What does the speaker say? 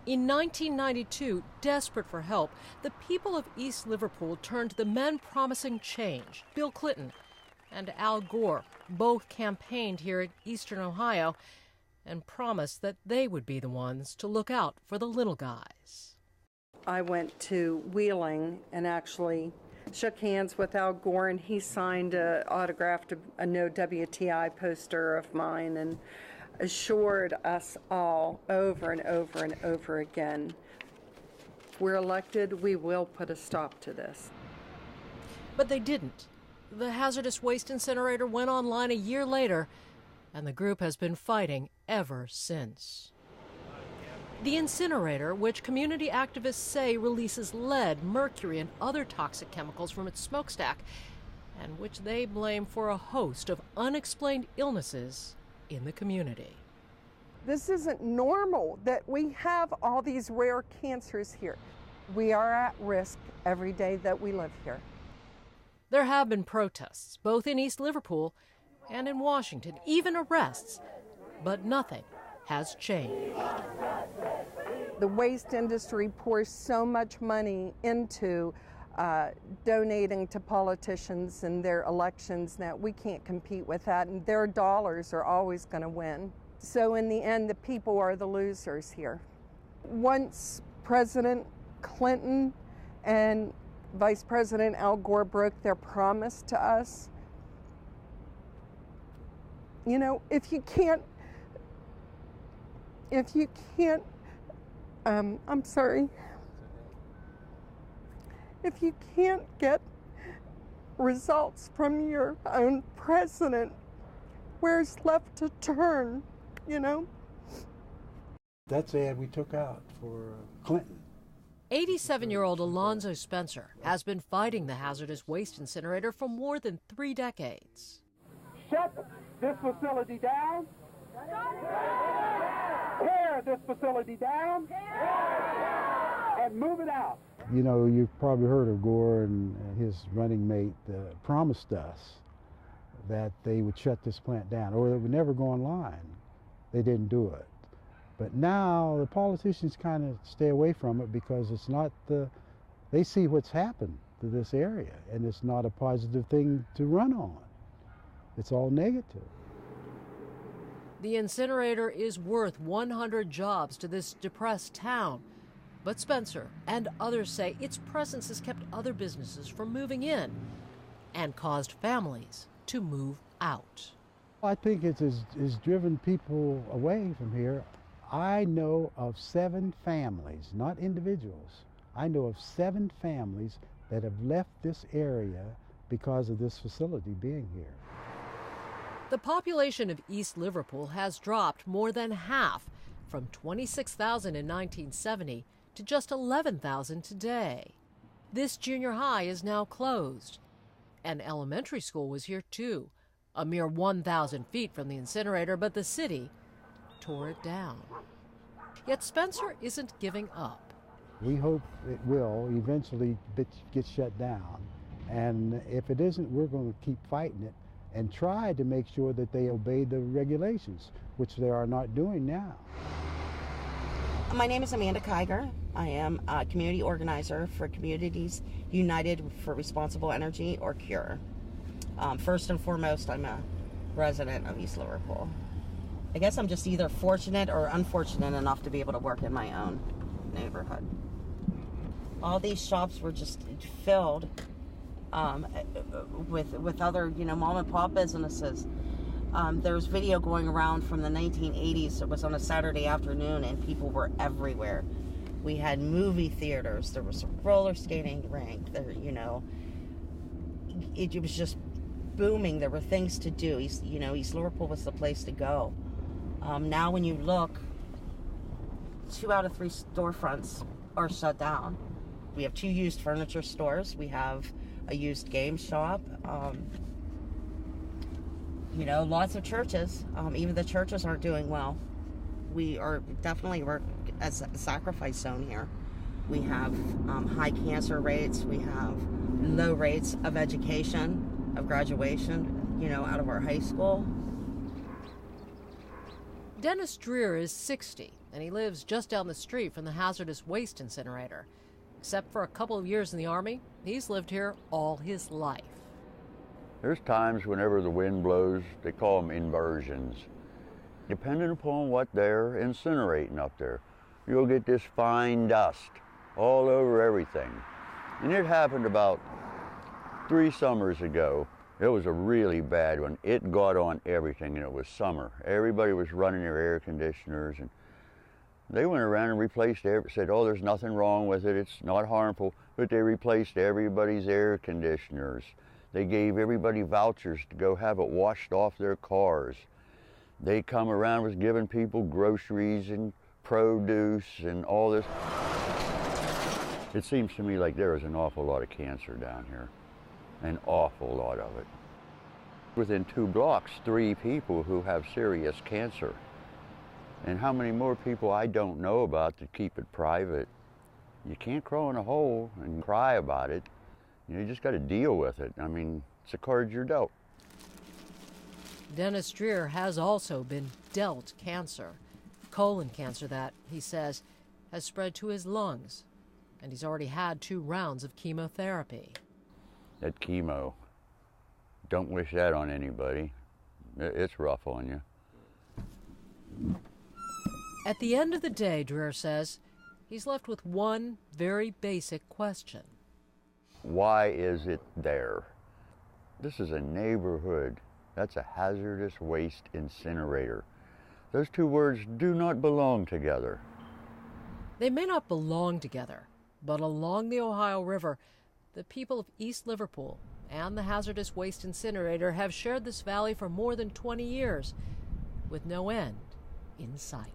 In 1992, desperate for help, the people of East Liverpool turned to the men promising change, Bill Clinton and Al Gore. Both campaigned here in eastern Ohio and promised that they would be the ones to look out for the little guys. I went to Wheeling and actually shook hands with Al Gore, and he signed autographed a No WTI poster of mine and assured us all over and over and over again, if we're elected, we will put a stop to this. But they didn't. The hazardous waste incinerator went online a year later, and the group has been fighting ever since. The incinerator, which community activists say releases lead, mercury, and other toxic chemicals from its smokestack, and which they blame for a host of unexplained illnesses in the community. This isn't normal that we have all these rare cancers here. We are at risk every day that we live here. There have been protests, both in East Liverpool and in Washington, even arrests, but nothing has changed. The waste industry pours so much money into donating to politicians and their elections that we can't compete with that, and their dollars are always going to win. So in the end, the people are the losers here. Once President Clinton and Vice President Al Gore broke their promise to us, you know, if you can't, I'm sorry. If you can't get results from your own president, where's left to turn, you know? That's the ad we took out for Clinton. 87-year-old Alonzo Spencer has been fighting the hazardous waste incinerator for more than 3 decades. Shut this facility down. Tear this facility down. And move it out. You know, you've probably heard of Gore and his running mate promised us that they would shut this plant down or it would never go online. They didn't do it. But now the politicians kind of stay away from it because it's not they see what's happened to this area and it's not a positive thing to run on. It's all negative. The incinerator is worth 100 jobs to this depressed town. But Spencer and others say its presence has kept other businesses from moving in and caused families to move out. I think it has driven people away from here. I know of 7 families, not individuals. I know of 7 families that have left this area because of this facility being here. The population of East Liverpool has dropped more than half, from 26,000 in 1970 to just 11,000 today. This junior high is now closed. An elementary school was here too, a mere 1,000 feet from the incinerator, but the city tore it down. Yet Spencer isn't giving up. We hope it will eventually get shut down. And if it isn't, we're going to keep fighting it and try to make sure that they obey the regulations, which they are not doing now. My name is Amanda Kiger. I am a community organizer for Communities United for Responsible Energy, or CURE. First and foremost, I'm a resident of East Liverpool. I guess I'm just either fortunate or unfortunate enough to be able to work in my own neighborhood. All these shops were just filled with other, mom and pop businesses. There was video going around from the 1980s. It was on a Saturday afternoon, and people were everywhere. We had movie theaters. There was a roller skating rink. There, it was just booming. There were things to do. East Liverpool was the place to go. Now, when you look, 2 out of 3 storefronts are shut down. We have 2 used furniture stores. We have a used game shop. Lots of churches. Even the churches aren't doing well. We're as a sacrifice zone here. We have high cancer rates. We have low rates of education, of graduation, out of our high school. Dennis Dreer is 60 and he lives just down the street from the hazardous waste incinerator. Except for a couple of years in the Army, he's lived here all his life. There's times whenever the wind blows, they call them inversions. Depending upon what they're incinerating up there, you'll get this fine dust all over everything. And it happened about 3 summers ago. It was a really bad one. It got on everything, and it was summer. Everybody was running their air conditioners, and they went around and replaced said, oh, there's nothing wrong with it, it's not harmful, but they replaced everybody's air conditioners. They gave everybody vouchers to go have it washed off their cars. They come around was giving people groceries and produce and all this. It seems to me like there is an awful lot of cancer down here, an awful lot of it. Within 2 blocks, 3 people who have serious cancer. And how many more people I don't know about to keep it private. You can't crawl in a hole and cry about it. You just got to deal with it. I mean, it's a card you're dealt. Dennis Dreer has also been dealt cancer. Colon cancer that, he says, has spread to his lungs. And he's already had 2 rounds of chemotherapy. That chemo, don't wish that on anybody. It's rough on you. At the end of the day, Dreer says, he's left with one very basic question. Why is it there? This is a neighborhood. That's a hazardous waste incinerator. Those 2 words do not belong together. They may not belong together, but along the Ohio River, the people of East Liverpool and the hazardous waste incinerator have shared this valley for more than 20 years, with no end in sight.